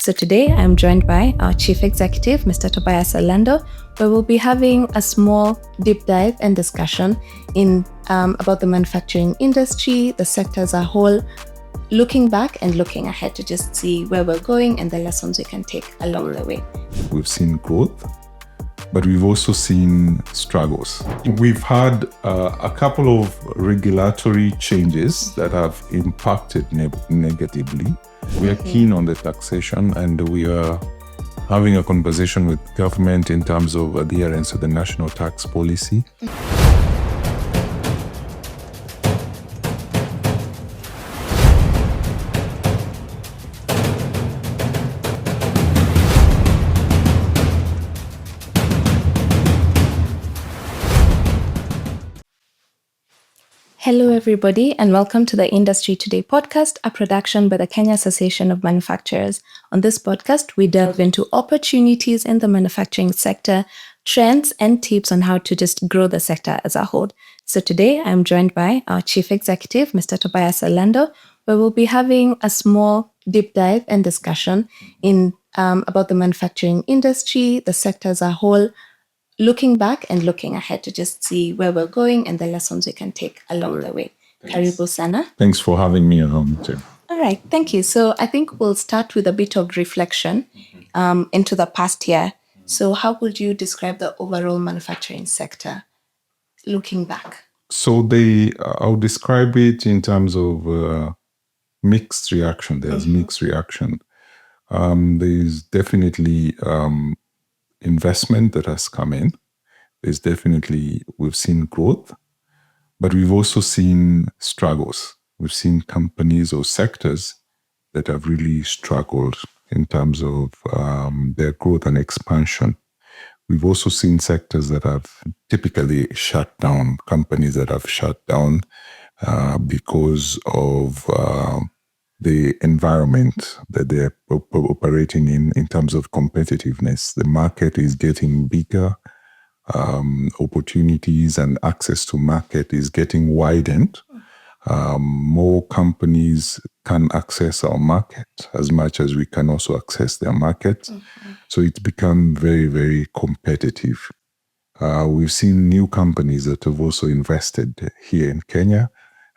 So today I'm joined by our Chief Executive, Mr. Tobias Alando, where we'll be having a small deep dive and discussion in about the manufacturing industry, the sector as a whole, looking back and looking ahead to just see where we're going and the lessons we can take along the way. We've seen growth, but we've also seen struggles. We've had a couple of regulatory changes that have impacted negatively. We are keen on the taxation, and we are having a conversation with government in terms of adherence to the national tax policy. Hello, everybody, and welcome to the Industry Today podcast, a production by the Kenya Association of Manufacturers. On this podcast, we delve into opportunities in the manufacturing sector, trends, and tips on how to just grow the sector as a whole. So today, I'm joined by our Chief Executive, Mr. Tobias Alando, where we'll be having a small deep dive and discussion in about the manufacturing industry, the sector as a whole, looking back and looking ahead to just see where we're going and the lessons we can take along the way. Karibu sana. Thanks for having me along, too. All right, thank you. So I think we'll start with a bit of reflection into the past year. So how would you describe the overall manufacturing sector looking back? So I'll describe it in terms of mixed reaction. There's mixed reaction. There's definitely investment that has come in. We've seen growth, but we've also seen struggles. We've seen companies or sectors that have really struggled in terms of their growth and expansion. We've also seen sectors that have typically shut down, companies that have shut down because of the environment that they're operating in terms of competitiveness. The market is getting bigger. Opportunities and access to market is getting widened. More companies can access our market as much as we can also access their market. So it's become very, very competitive. We've seen new companies that have also invested here in Kenya,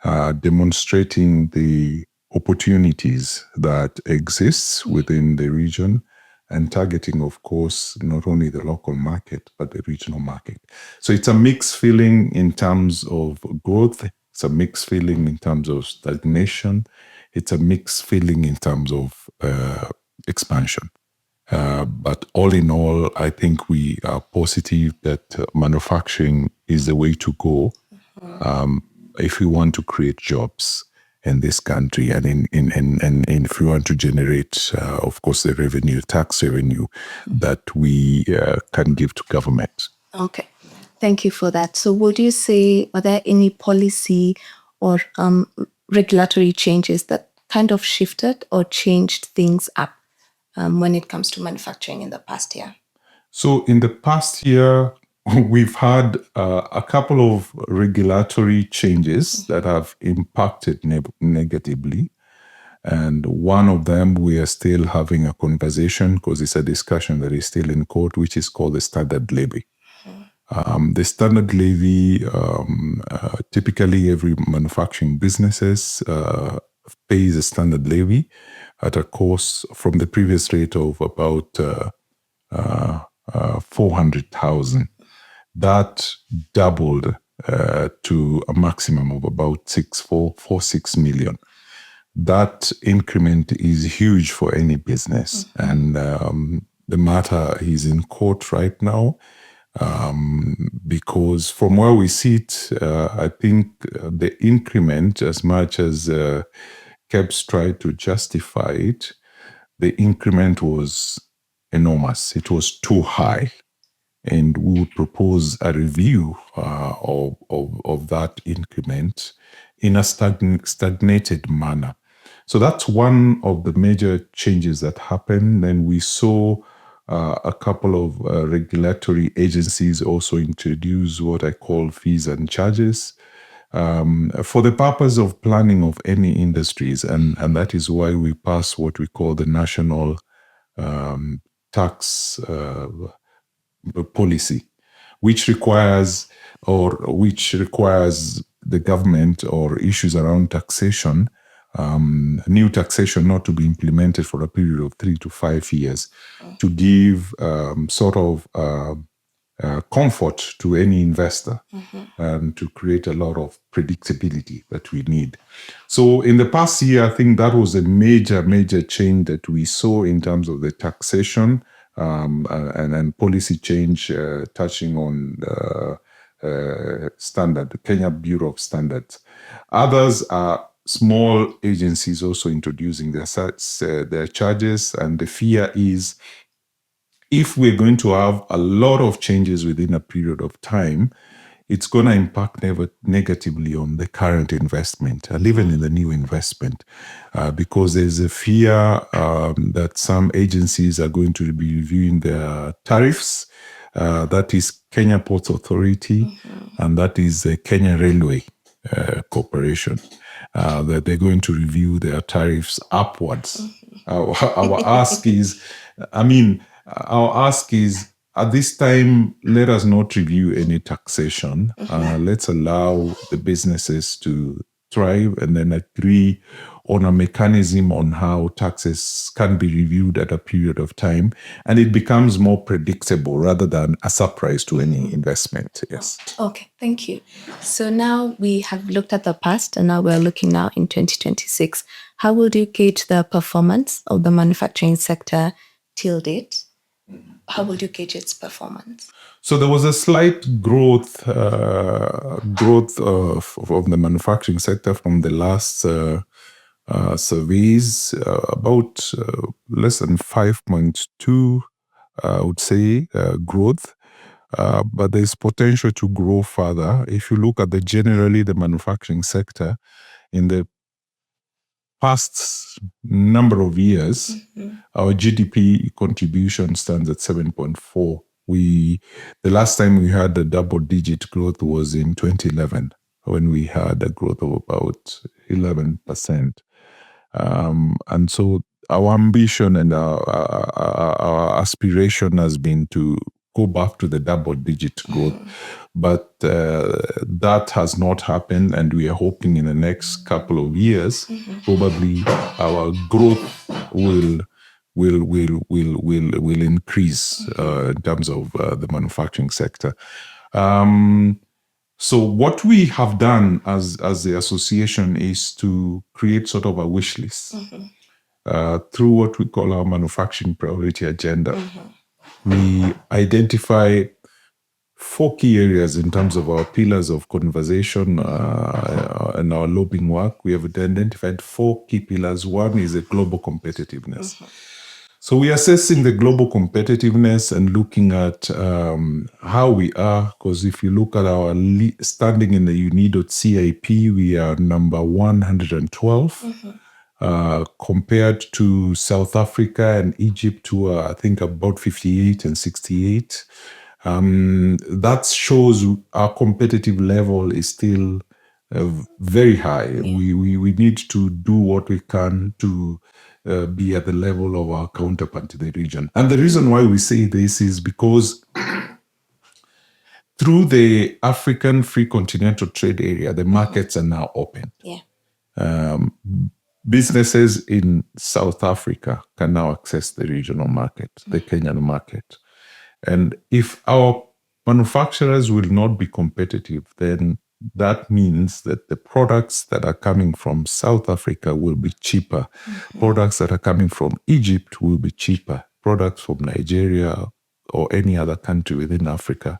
demonstrating the opportunities that exists within the region and targeting, of course, not only the local market, but the regional market. So it's a mixed feeling in terms of growth. It's a mixed feeling in terms of stagnation. It's a mixed feeling in terms of expansion. But all in all, I think we are positive that manufacturing is the way to go if we want to create jobs in this country, and if we want to generate, of course, the revenue, tax revenue that we can give to government. Okay, thank you for that. So would you say, are there any policy or regulatory changes that kind of shifted or changed things up when it comes to manufacturing in the past year? So in the past year, we've had a couple of regulatory changes that have impacted negatively. And one of them, we are still having a conversation because it's a discussion that is still in court, which is called the standard levy. The standard levy, typically every manufacturing businesses pays a standard levy at a cost from the previous rate of about 400,000. That doubled to a maximum of about 6 million. That increment is huge for any business. And the matter is in court right now because from where we sit, I think the increment, as much as KEBS tried to justify it, the increment was enormous. It was too high. And we would propose a review of that increment in a stagnated manner. So that's one of the major changes that happened. Then we saw a couple of regulatory agencies also introduce what I call fees and charges for the purpose of planning of any industries. And that is why we pass what we call the National tax policy, which requires the government or issues around taxation, new taxation not to be implemented for a period of 3 to 5 years, to give comfort to any investor and to create a lot of predictability that we need. So in the past year, I think that was a major change that we saw in terms of the taxation and policy change touching on standard, the Kenya Bureau of Standards. Others are small agencies also introducing their charges, and the fear is if we're going to have a lot of changes within a period of time, it's going to impact negatively on the current investment, even in the new investment, because there's a fear that some agencies are going to be reviewing their tariffs. That is Kenya Ports Authority, and that is the Kenya Railway Corporation, that they're going to review their tariffs upwards. Our ask is, at this time, let us not review any taxation. Let's allow the businesses to thrive and then agree on a mechanism on how taxes can be reviewed at a period of time, and it becomes more predictable rather than a surprise to any investment. Yes. Okay, thank you. So now we have looked at the past, and now we're looking now in 2026. How would you gauge the performance of the manufacturing sector till date? How would you gauge its performance? So there was a slight growth of the manufacturing sector from the last surveys, about less than 5.2, I would say, growth. But there's potential to grow further. If you look at generally the manufacturing sector in the past number of years, our GDP contribution stands at 7.4. The last time we had a double-digit growth was in 2011, when we had a growth of about 11%. And so our ambition and our aspiration has been to go back to the double-digit growth. But that has not happened, and we are hoping in the next couple of years, probably our growth will increase in terms of the manufacturing sector. So what we have done as the association is to create sort of a wish list through what we call our manufacturing priority agenda. We identify 4 key areas in terms of our pillars of conversation and our lobbying work. We have identified 4 key pillars. One is a global competitiveness. So we are assessing the global competitiveness and looking at how we are, because if you look at our standing in the UNIDO-CIP, we are number 112. Compared to South Africa and Egypt, who are, I think, about 58 and 68. That shows our competitive level is still very high. Yeah. We need to do what we can to be at the level of our counterpart in the region. And the reason why we say this is because through the African Free Continental Trade Area, the markets are now open. Yeah. Businesses in South Africa can now access the regional market, the Kenyan market. And if our manufacturers will not be competitive, then that means that the products that are coming from South Africa will be cheaper. Products that are coming from Egypt will be cheaper. Products from Nigeria or any other country within Africa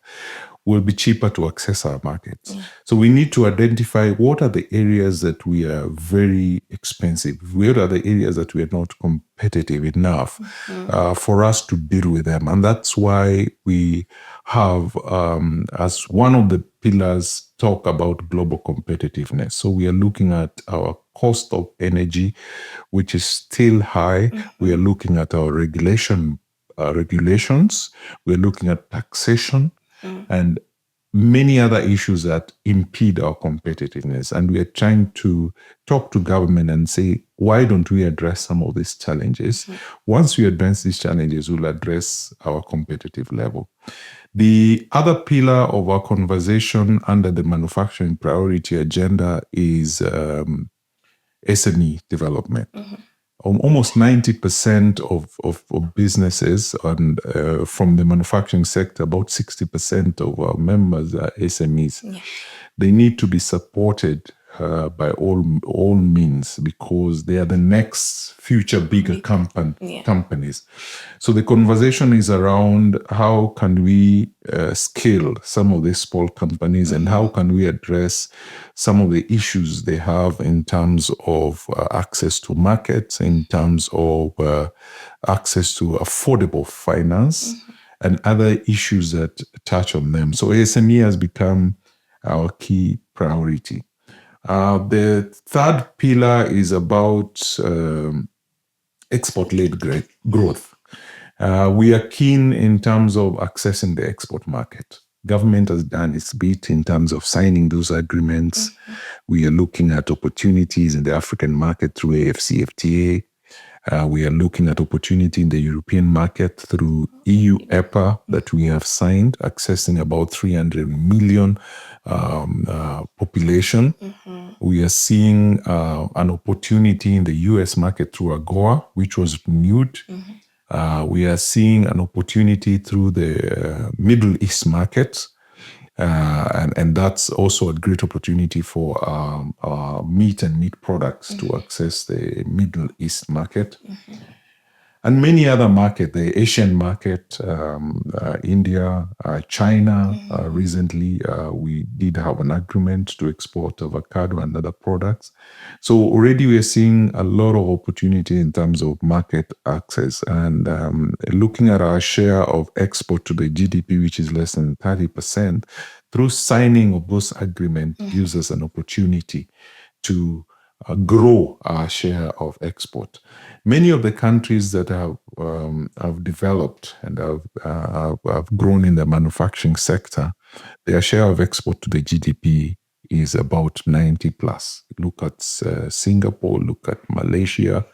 will be cheaper to access our markets. So we need to identify what are the areas that we are very expensive, where are the areas that we are not competitive enough for us to deal with them. And that's why we have, as one of the pillars, talk about global competitiveness. So we are looking at our cost of energy, which is still high. We are looking at our regulations. We're looking at taxation. And many other issues that impede our competitiveness. And we are trying to talk to government and say, why don't we address some of these challenges? Once we address these challenges, we'll address our competitive level. The other pillar of our conversation under the manufacturing priority agenda is SME development. Almost 90% of businesses and from the manufacturing sector, about 60% of our members are SMEs. Yeah. They need to be supported by all means, because they are the next future bigger companies. So the conversation is around how can we scale some of these small companies, and how can we address some of the issues they have in terms of access to markets, in terms of access to affordable finance, and other issues that touch on them. So SME has become our key priority. The third pillar is about export-led growth. We are keen in terms of accessing the export market. Government has done its bit in terms of signing those agreements. We are looking at opportunities in the African market through AFCFTA. We are looking at opportunity in the European market through EU EPA that we have signed, accessing about 300 million population. We are seeing an opportunity in the US market through AGOA, which was renewed. We are seeing an opportunity through the Middle East market. And that's also a great opportunity for meat and meat products to access the Middle East market. And many other markets, the Asian market, India, China. Recently, we did have an agreement to export avocado and other products. So already we are seeing a lot of opportunity in terms of market access. And looking at our share of export to the GDP, which is less than 30%, through signing of those agreements gives us an opportunity to grow our share of export. Many of the countries that have developed and have grown in the manufacturing sector, their share of export to the GDP is about 90 plus. Look at Singapore, look at Malaysia,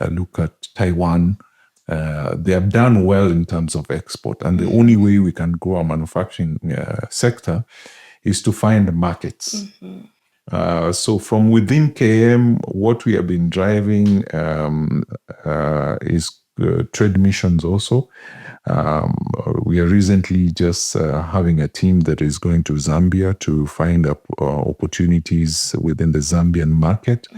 look at Taiwan. They have done well in terms of export. And the only way we can grow our manufacturing sector is to find markets. So from within KM, what we have been driving is trade missions also. We are recently just having a team that is going to Zambia to find opportunities within the Zambian market.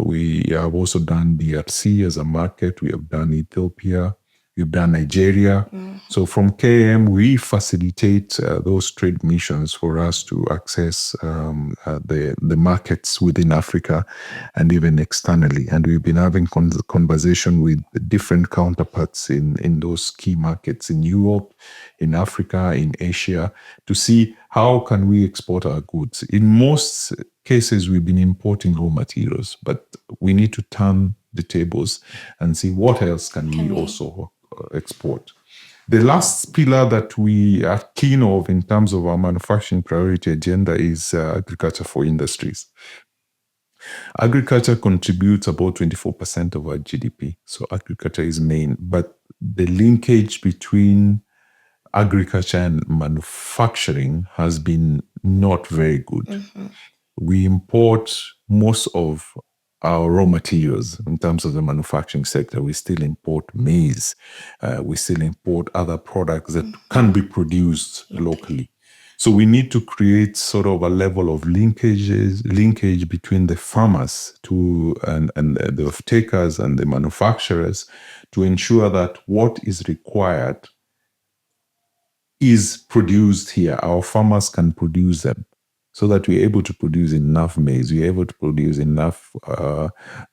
We have also done DRC as a market. We have done Ethiopia. We've done Nigeria. So from KM, we facilitate those trade missions for us to access the markets within Africa and even externally. And we've been having conversation with different counterparts in those key markets in Europe, in Africa, in Asia, to see how can we export our goods. In most cases, we've been importing raw materials, but we need to turn the tables and see what else can we also export. The last pillar that we are keen of in terms of our manufacturing priority agenda is agriculture for industries. Agriculture contributes about 24% of our GDP. So agriculture is main, but the linkage between agriculture and manufacturing has been not very good. We import most of our raw materials in terms of the manufacturing sector. We still import maize. We still import other products that can be produced locally. So we need to create sort of a level of linkage between the farmers and the off-takers and the manufacturers to ensure that what is required is produced here. Our farmers can produce them, so that we're able to produce enough maize, we're able to produce enough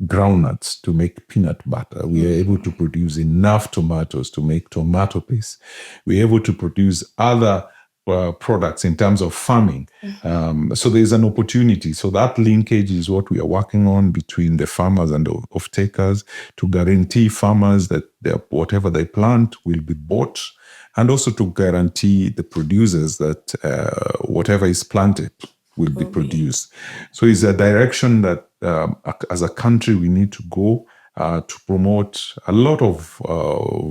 groundnuts to make peanut butter, we are able to produce enough tomatoes to make tomato paste, we're able to produce other products in terms of farming. So there's an opportunity. So that linkage is what we are working on between the farmers and the off-takers to guarantee farmers that whatever they plant will be bought, and also to guarantee the producers that whatever is planted will be produced. So it's a direction that as a country we need to go to promote a lot of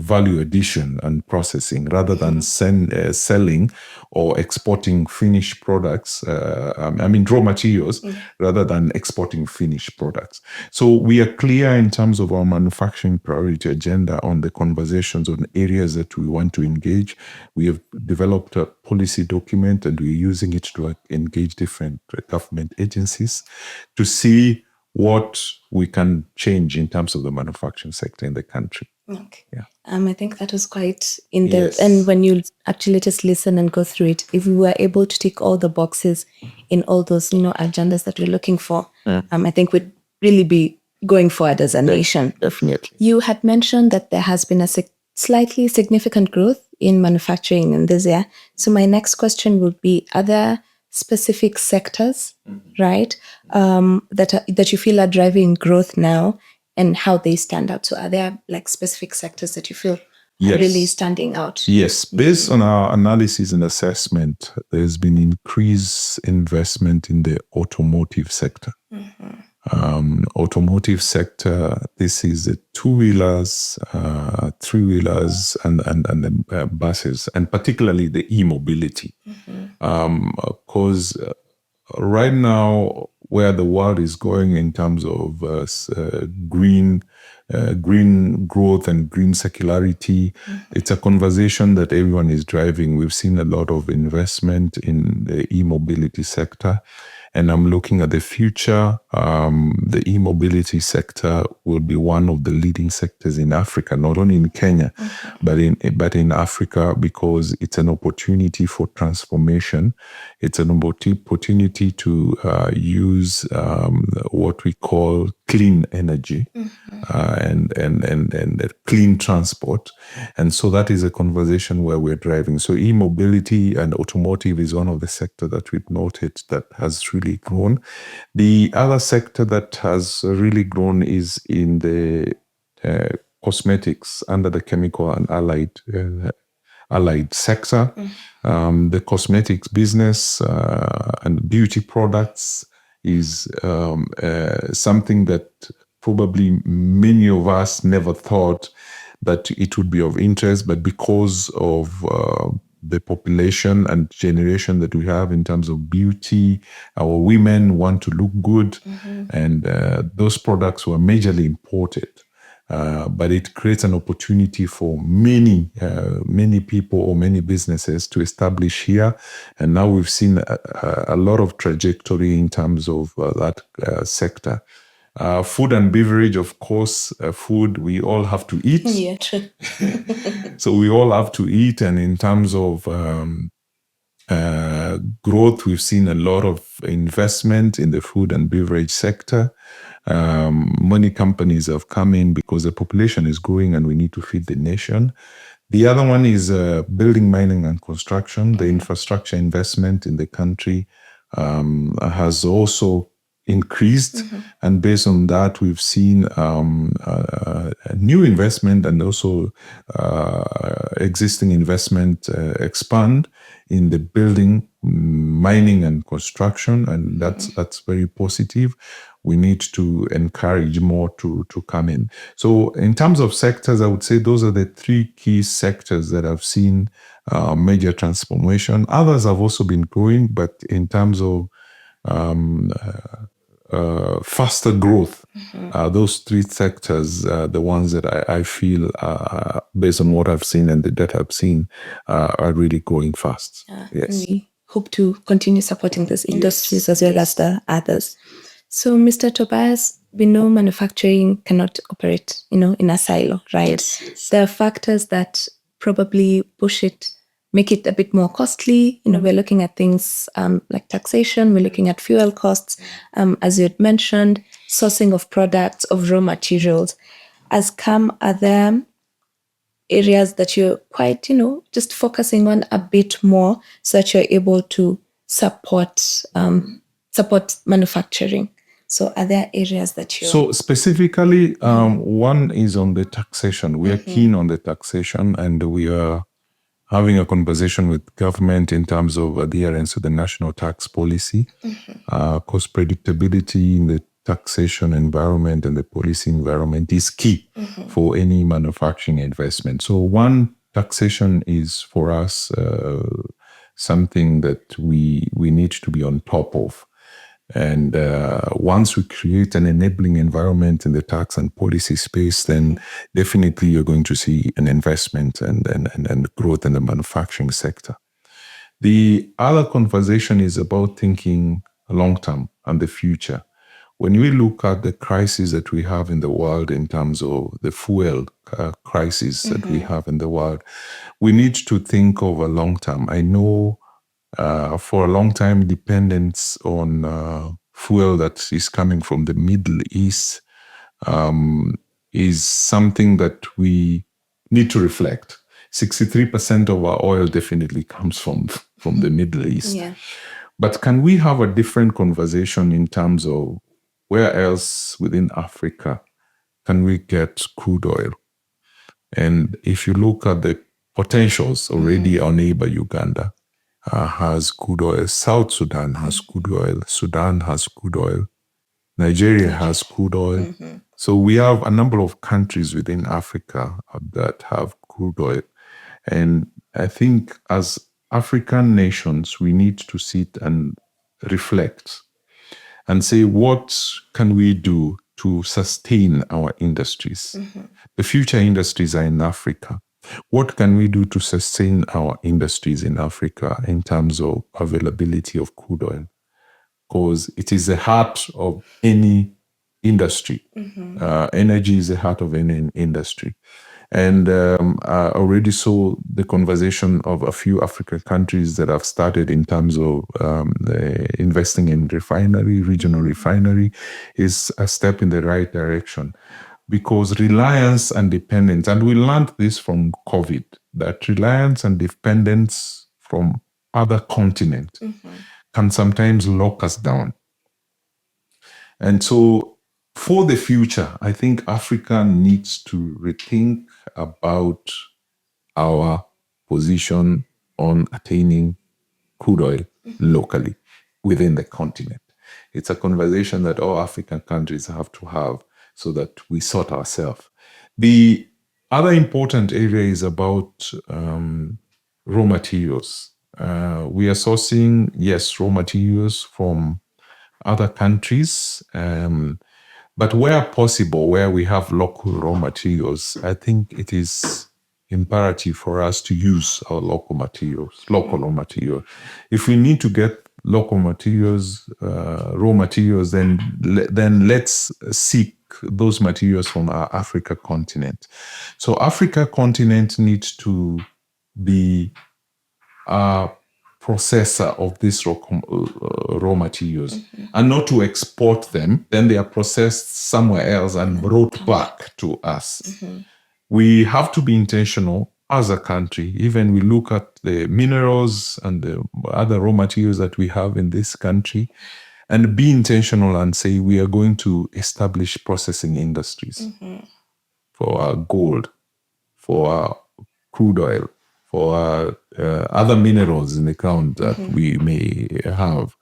value addition and processing rather than selling or exporting finished products, raw materials, rather than exporting finished products. So we are clear in terms of our manufacturing priority agenda on the conversations on areas that we want to engage. We have developed a policy document and we're using it to engage different government agencies to see what we can change in terms of the manufacturing sector in the country. Okay. Yeah. I think that was quite in-depth. Yes. And when you actually just listen and go through it, if we were able to tick all the boxes in all those, agendas that we're looking for, I think we'd really be going forward as a nation. Definitely. You had mentioned that there has been a slightly significant growth in manufacturing in this year. So my next question would be, are there specific sectors, right, that you feel are driving growth now, and how they stand out? So are there like specific sectors that you feel are really standing out? Yes. Based on our analysis and assessment, there's been increased investment in the automotive sector. Automotive sector, this is the two-wheelers, three-wheelers, and the buses, and particularly the e-mobility. Because right now, where the world is going in terms of green growth and green circularity, it's a conversation that everyone is driving. We've seen a lot of investment in the e-mobility sector. And I'm looking at the future. The e-mobility sector will be one of the leading sectors in Africa, not only in Kenya, but in Africa, because it's an opportunity for transformation. It's an opportunity to use what we call clean energy and clean transport. And so that is a conversation where we're driving. So e-mobility and automotive is one of the sectors that we've noted that has really grown. The other sector that has really grown is in the cosmetics under the chemical and allied sector. The cosmetics business and beauty products is something that probably many of us never thought that it would be of interest, but because of the population and generation that we have in terms of beauty, our women want to look good, and those products were majorly imported. But it creates an opportunity for many people or many businesses to establish here. And now we've seen a lot of trajectory in terms of that sector. Food and beverage, of course, food, we all have to eat. Yeah, true. So we all have to eat. And in terms of growth, we've seen a lot of investment in the food and beverage sector. Many companies have come in because the population is growing and we need to feed the nation. The other one is building, mining, and construction. The infrastructure investment in the country has also increased, and based on that, we've seen new investment and also existing investment expand in the building, mining, and construction, and that's very positive. We need to encourage more to come in. So in terms of sectors, I would say those are the three key sectors that have seen major transformation. Others have also been growing, but in terms of faster growth, those three sectors are the ones that I feel, based on what I've seen and the data I've seen, are really growing fast. Yes. We hope to continue supporting these industries as well as the others. So, Mr. Tobias, we know manufacturing cannot operate, in a silo, right? Yes. There are factors that probably make it a bit more costly. We're looking at things like taxation, we're looking at fuel costs, as you had mentioned, sourcing of products, of raw materials. As KAM, are there areas that you're quite, just focusing on a bit more so that you're able to support manufacturing? So are there areas that you're... So specifically, one is on the taxation. We are keen on the taxation, and we are having a conversation with government in terms of adherence to the national tax policy. Cost predictability in the taxation environment and the policy environment is key for any manufacturing investment. So one, taxation is for us something that we need to be on top of. And once we create an enabling environment in the tax and policy space, then definitely you're going to see an investment and growth in the manufacturing sector. The other conversation is about thinking long-term and the future. When we look at the crisis that we have in the world in terms of the fuel crisis that we have in the world, we need to think of a long-term. I know for a long time, dependence on fuel that is coming from the Middle East is something that we need to reflect. 63% of our oil definitely comes from the Middle East. Yeah. But can we have a different conversation in terms of where else within Africa can we get crude oil? And if you look at the potentials, already our neighbor Uganda has crude oil. South Sudan has crude oil. Sudan has crude oil. Nigeria has crude oil. So we have a number of countries within Africa that have crude oil. And I think as African nations, we need to sit and reflect and say, what can we do to sustain our industries? The future industries are in Africa. What can we do to sustain our industries in Africa in terms of availability of crude oil? Because it is the heart of any industry. Energy is the heart of any industry. And I already saw the conversation of a few African countries that have started in terms of investing in regional refinery is a step in the right direction. Because reliance and dependence, and we learned this from COVID, that reliance and dependence from other continents can sometimes lock us down. And so for the future, I think Africa needs to rethink about our position on attaining crude oil locally within the continent. It's a conversation that all African countries have to have so that we sort ourselves. The other important area is about raw materials. We are sourcing, yes, raw materials from other countries, but where possible, where we have local raw materials, I think it is imperative for us to use our local raw material. If we need to get local materials, raw materials, then let's seek those materials from our Africa continent. So Africa continent needs to be a processor of these raw materials and not to export them. Then they are processed somewhere else and brought back to us. We have to be intentional as a country. Even we look at the minerals and the other raw materials that we have in this country and be intentional and say we are going to establish processing industries for our gold, for our crude oil, for other minerals in the ground that we may have.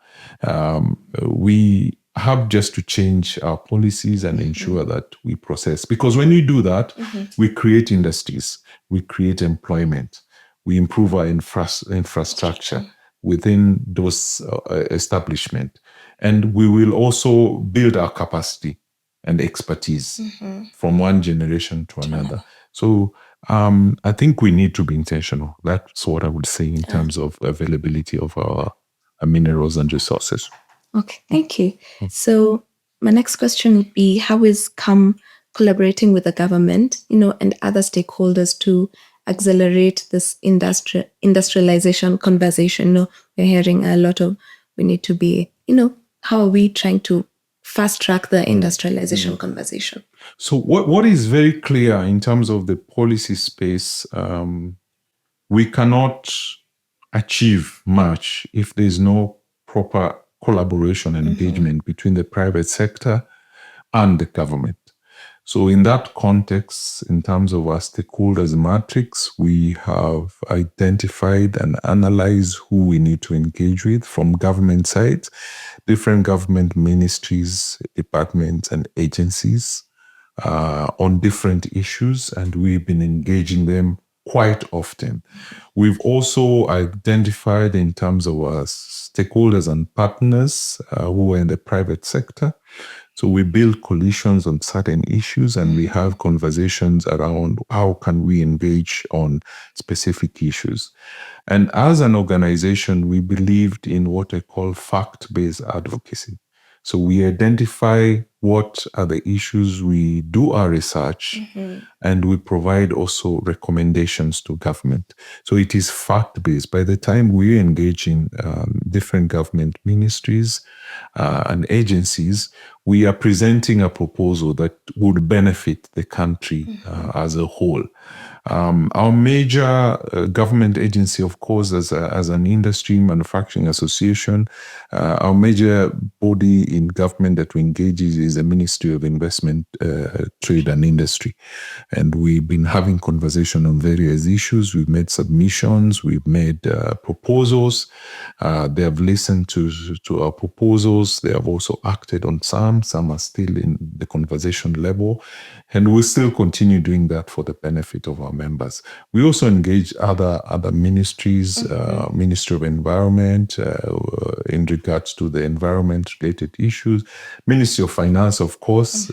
We have just to change our policies and ensure that we process. Because when we do that, we create industries, we create employment, we improve our infrastructure within those establishments. And we will also build our capacity and expertise from one generation to another. So I think we need to be intentional. That's what I would say in terms of availability of our minerals and resources. Okay, thank you. So my next question would be, how is KAM collaborating with the government, and other stakeholders to accelerate this industrialization conversation? We're hearing a lot of, we need to be, how are we trying to fast track the industrialization conversation? So what is very clear in terms of the policy space, we cannot achieve much if there's no proper collaboration and engagement between the private sector and the government. So in that context, in terms of our stakeholders matrix, we have identified and analyzed who we need to engage with from government side, different government ministries, departments, and agencies on different issues, and we've been engaging them quite often. We've also identified in terms of our stakeholders and partners who are in the private sector. So we build coalitions on certain issues, and we have conversations around how can we engage on specific issues. And as an organization, we believed in what I call fact-based advocacy. So we identify what are the issues, we do our research, and we provide also recommendations to government. So it is fact-based. By the time we engage in different government ministries and agencies, we are presenting a proposal that would benefit the country as a whole. Our major government agency, of course, as an industry manufacturing association, our major body in government that we engage is the Ministry of Investment, Trade and Industry. And we've been having conversation on various issues. We've made submissions, we've made proposals. They have listened to our proposals. They have also acted on some. Some are still in the conversation level. And we still continue doing that for the benefit of our members. We also engage other ministries, Ministry of Environment, in regards to the environment-related issues, Ministry of Finance, of course,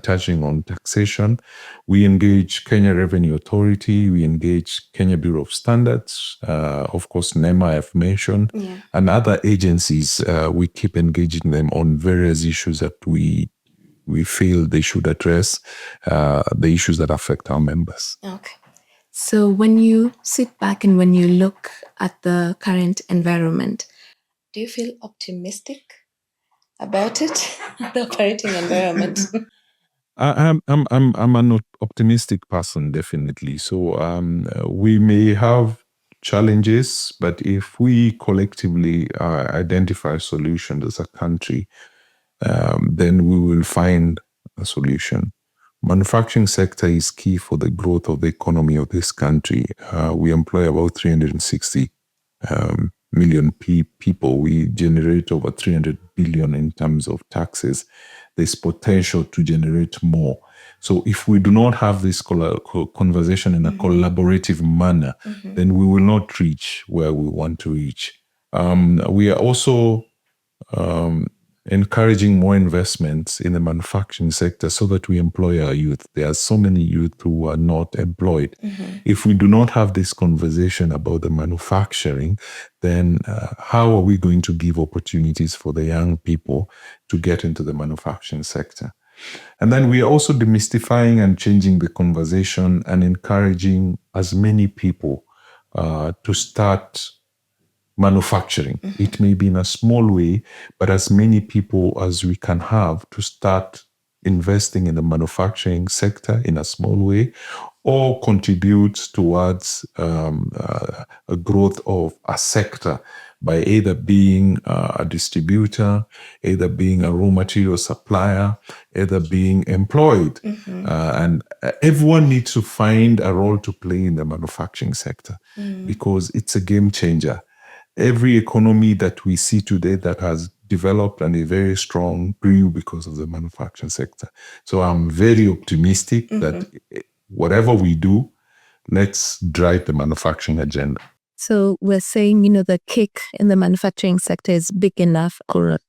touching on taxation. We engage Kenya Revenue Authority, we engage Kenya Bureau of Standards, of course, NEMA I've mentioned, and other agencies. We keep engaging them on various issues that we feel they should address, the issues that affect our members. Okay. So when you sit back and when you look at the current environment, do you feel optimistic about it, the operating environment? I'm an optimistic person, definitely. So we may have challenges, but if we collectively identify solutions as a country, then we will find a solution. Manufacturing sector is key for the growth of the economy of this country. We employ about 360 million people. We generate over 300 billion in terms of taxes. There's potential to generate more. So if we do not have this conversation in a collaborative manner, then we will not reach where we want to reach. We are also encouraging more investments in the manufacturing sector so that we employ our youth. There are so many youth who are not employed. If we do not have this conversation about the manufacturing, then how are we going to give opportunities for the young people to get into the manufacturing sector? And then we are also demystifying and changing the conversation and encouraging as many people to start manufacturing. It may be in a small way, but as many people as we can have to start investing in the manufacturing sector in a small way, or contribute towards a growth of a sector by either being a distributor, either being a raw material supplier, either being employed. And everyone needs to find a role to play in the manufacturing sector because it's a game changer. Every economy that we see today that has developed and is very strong grew because of the manufacturing sector. So I'm very optimistic that whatever we do, let's drive the manufacturing agenda. So we're saying, the cake in the manufacturing sector is big enough, correct,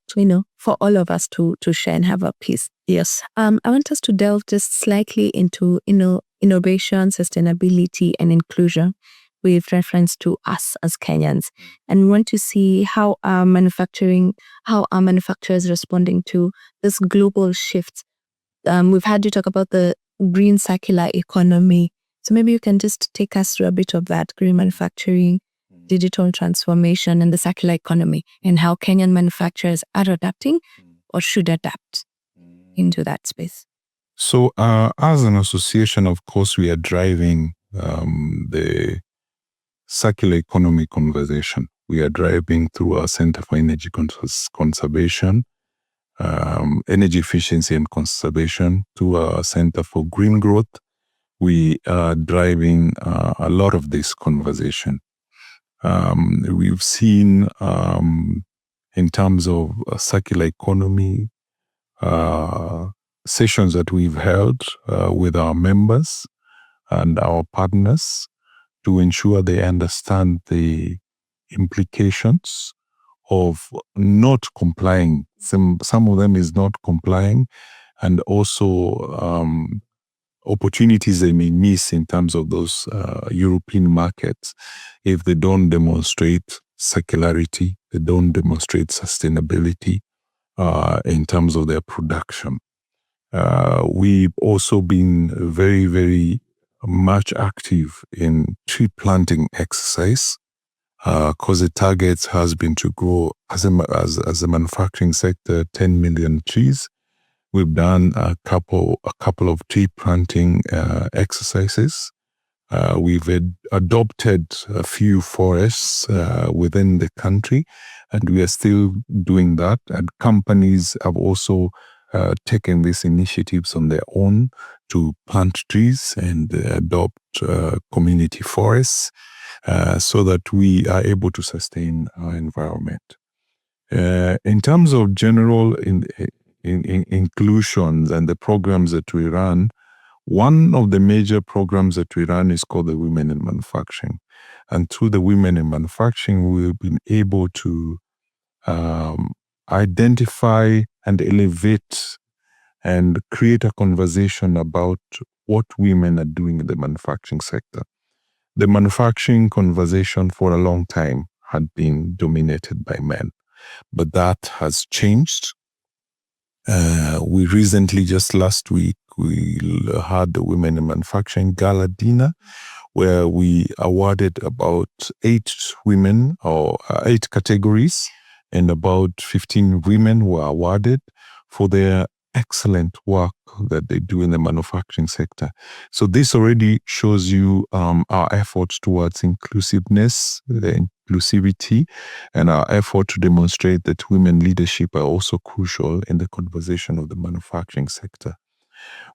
for all of us to share and have a piece. Yes. I want us to delve just slightly into, innovation, sustainability, and inclusion with reference to us as Kenyans. And we want to see how our manufacturers responding to this global shift. We've had you talk about the green circular economy. So maybe you can just take us through a bit of that, green manufacturing, digital transformation, and the circular economy, and how Kenyan manufacturers are adapting or should adapt into that space. So as an association, of course, we are driving the circular economy conversation. We are driving through our Center for Energy Conservation, Energy Efficiency and Conservation, to our Center for Green Growth. We are driving a lot of this conversation. We've seen in terms of circular economy, sessions that we've held with our members and our partners to ensure they understand the implications of not complying. Some of them is not complying, and also opportunities they may miss in terms of those European markets if they don't demonstrate circularity, they don't demonstrate sustainability in terms of their production. We've also been very, very much active in tree planting exercise, because the target has been to grow as a manufacturing sector 10 million trees. We've done a couple of tree planting exercises. We've adopted a few forests within the country, and we are still doing that. And companies have also taken these initiatives on their own to plant trees and adopt community forests so that we are able to sustain our environment. In terms of general inclusions and the programs that we run, one of the major programs that we run is called the Women in Manufacturing. And through the Women in Manufacturing, we've been able to identify and elevate and create a conversation about what women are doing in the manufacturing sector. The manufacturing conversation for a long time had been dominated by men, but that has changed. We recently, just last week, we had the Women in Manufacturing Gala Dinner, where we awarded about 8 women or 8 categories, and about 15 women were awarded for their excellent work that they do in the manufacturing sector. So this already shows you our efforts towards inclusiveness, the inclusivity, and our effort to demonstrate that women leadership are also crucial in the conversation of the manufacturing sector.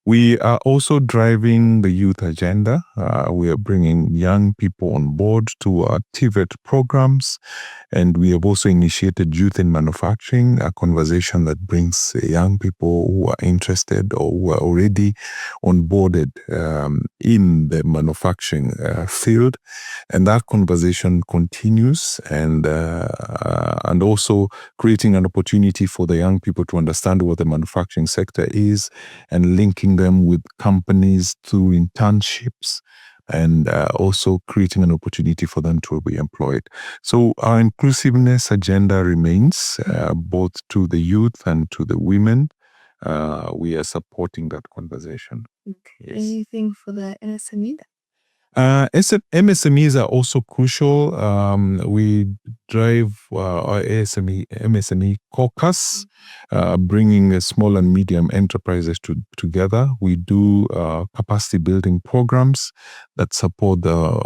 We are also driving the youth agenda. We are bringing young people on board to our TVET programs, and we have also initiated Youth in Manufacturing, a conversation that brings young people who are interested or who are already onboarded in the manufacturing field. And that conversation continues, and also creating an opportunity for the young people to understand what the manufacturing sector is, and linking them with companies through internships, and also creating an opportunity for them to be employed. So our inclusiveness agenda remains both to the youth and to the women. We are supporting that conversation. Okay. Yes. Anything for the MSME? MSMEs are also crucial. We drive our MSME caucus, bringing small and medium enterprises together. We do capacity building programs that support the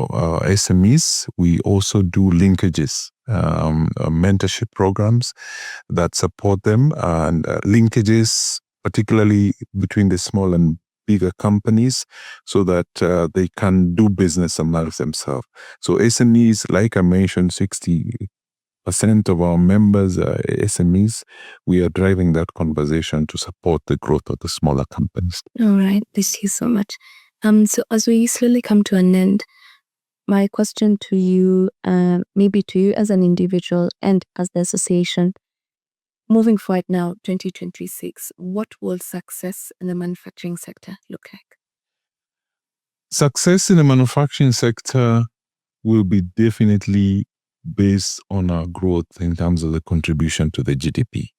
SMEs. We also do linkages, mentorship programs that support them, and linkages particularly between the small and bigger companies, so that they can do business amongst themselves. So SMEs, like I mentioned, 60% of our members are SMEs. We are driving that conversation to support the growth of the smaller companies. All right, thank you so much. So as we slowly come to an end, my question to you, maybe to you as an individual and as the association, moving forward now, 2026, what will success in the manufacturing sector look like? Success in the manufacturing sector will be definitely based on our growth in terms of the contribution to the GDP.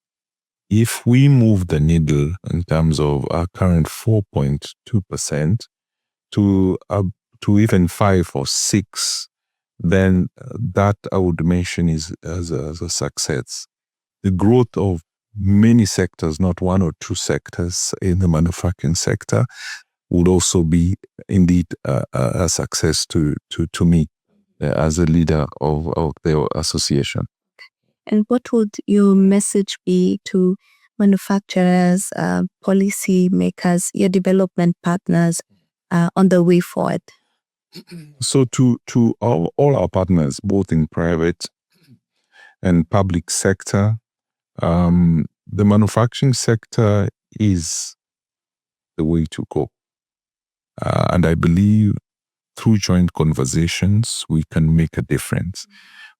If we move the needle in terms of our current 4.2% to even 5 or 6, then that I would mention is as a success. The growth of many sectors, not one or two sectors in the manufacturing sector, would also be indeed a success to me as a leader of the association. And what would your message be to manufacturers, policy makers, your development partners on the way forward? So to all our partners, both in private and public sector, the manufacturing sector is the way to go. And I believe through joint conversations, we can make a difference.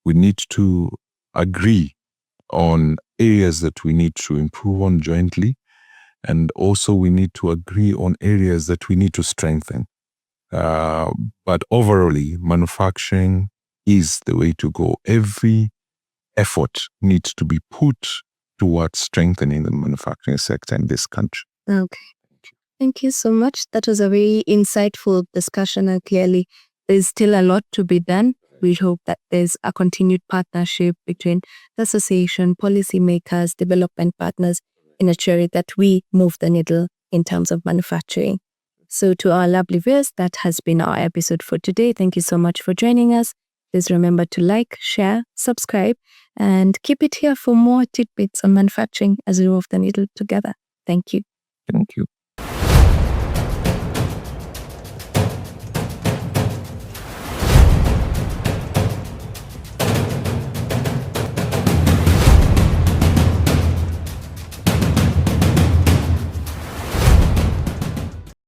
We need to agree on areas that we need to improve on jointly. And also we need to agree on areas that we need to strengthen. But overall, manufacturing is the way to go. Every effort needs to be put towards strengthening the manufacturing sector in this country. Okay. Thank you so much. That was a very insightful discussion, and clearly there's still a lot to be done. We hope that there's a continued partnership between the association, policymakers, development partners in ensuring that we move the needle in terms of manufacturing. So to our lovely viewers, that has been our episode for today. Thank you so much for joining us. Please remember to like, share, subscribe, and keep it here for more tidbits on manufacturing as we move the needle together. Thank you. Thank you.